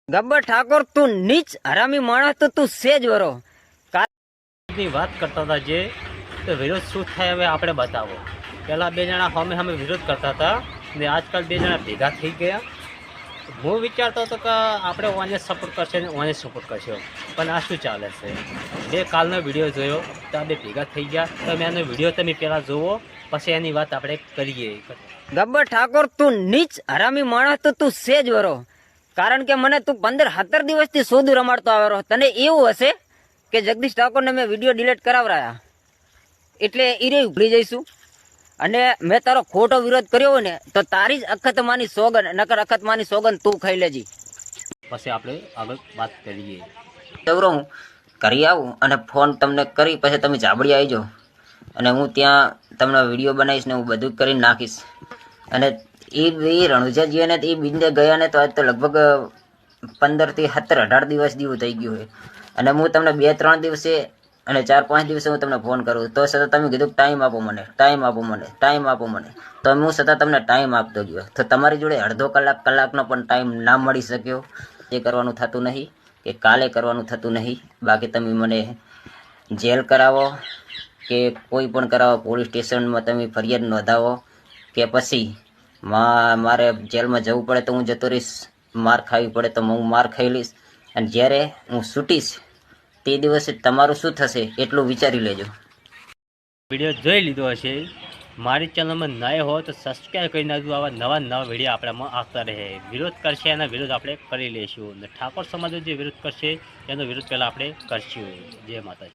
ગબ્બર ઠાકોર તું નીચ હરામી માણસ તો તું સેજ વરો ની વાત કરતા હતા જે તો વિરોધ શું થાય હવે આપણે બતાવો. પહેલાં બે જણા સામે વિરોધ કરતા હતા ને આજકાલ બે જણા ભેગા થઈ ગયા. હું વિચારતો હતો કે આપણે ઓને સપોર્ટ કરશે ને ઓને સપોર્ટ કરશે, પણ આ શું ચાલે છે? બે કાલનો વિડીયો જોયો તો આ બે ભેગા થઈ ગયા. તમે એનો વિડીયો તમે પહેલાં જુઓ, પછી એની વાત આપણે કરીએ. ગબ્બર ઠાકોર તું નીચ હરામી માણસ તો તું સેજ વરો, કારણ કે મને તું 15-17 દિવસથી સોદું રમાડતો આવેલો. તને એવું હશે કે જગદીશ ઠાકોરને મેં વિડીયો ડિલીટ કરાવરાયા એટલે એ રે ભૂલી જઈશું. અને મેં તારો ખોટો વિરોધ કર્યો હોય ને તો તારી જ અખતમાની સોગન, નકર અખતમાની સોગન તું ખાઈ લેજી. પછી આપણે આગળ વાત કરીએ. દવરો હું કરી આવું અને ફોન તમને કરી પછી તમે જાબડી આવી જાઓ અને હું ત્યાં તમને વિડીયો બનાવીશ ને હું બધું કરીને નાખીશ. અને એ રણુજાજીને એ બિંદે ગયા ને તો આજ તો લગભગ 15 થી 17 18 દિવસ જેવું થઈ ગયું હોય. અને હું તમને 2-3 દિવસે અને 4-5 દિવસે હું તમને ફોન કરું તો છતાં તમે કીધું ટાઈમ આપો મને, ટાઈમ આપો મને, ટાઈમ આપો મને. તો હું છતાં તમને ટાઈમ આપતો ગયો. તો તમારી જોડે અડધો કલાકનો પણ ટાઈમ ના મળી શક્યો. એ કરવાનું થતું નહીં કે કાલે કરવાનું થતું નહીં. બાકી તમે મને જેલ કરાવો કે કોઈ પણ કરાવો, પોલીસ સ્ટેશનમાં તમે ફરિયાદ નોંધાવો કે પછી મારે જેલમાં જવું પડે તો હું જતો રહીશ, માર ખાવી પડે તો હું માર ખાઈ લઈશ. અને જ્યારે હું છૂટીશ તે દિવસે તમારું શું થશે એટલું વિચારી લેજો. વિડીયો જોઈ લીધો હશે. મારી ચેનલમાં નવા હો તો સબસ્ક્રાઈબ કરી નાખજો. આવા નવા વિડીયો આપણામાં આવતા રહે. વિરોધ કરશે એના વિરોધ આપણે કરી લઈશું. અને ઠાકોર સમાજ જે વિરોધ કરશે એનો વિરોધ પહેલાં આપણે કરશું. જય માતાજી.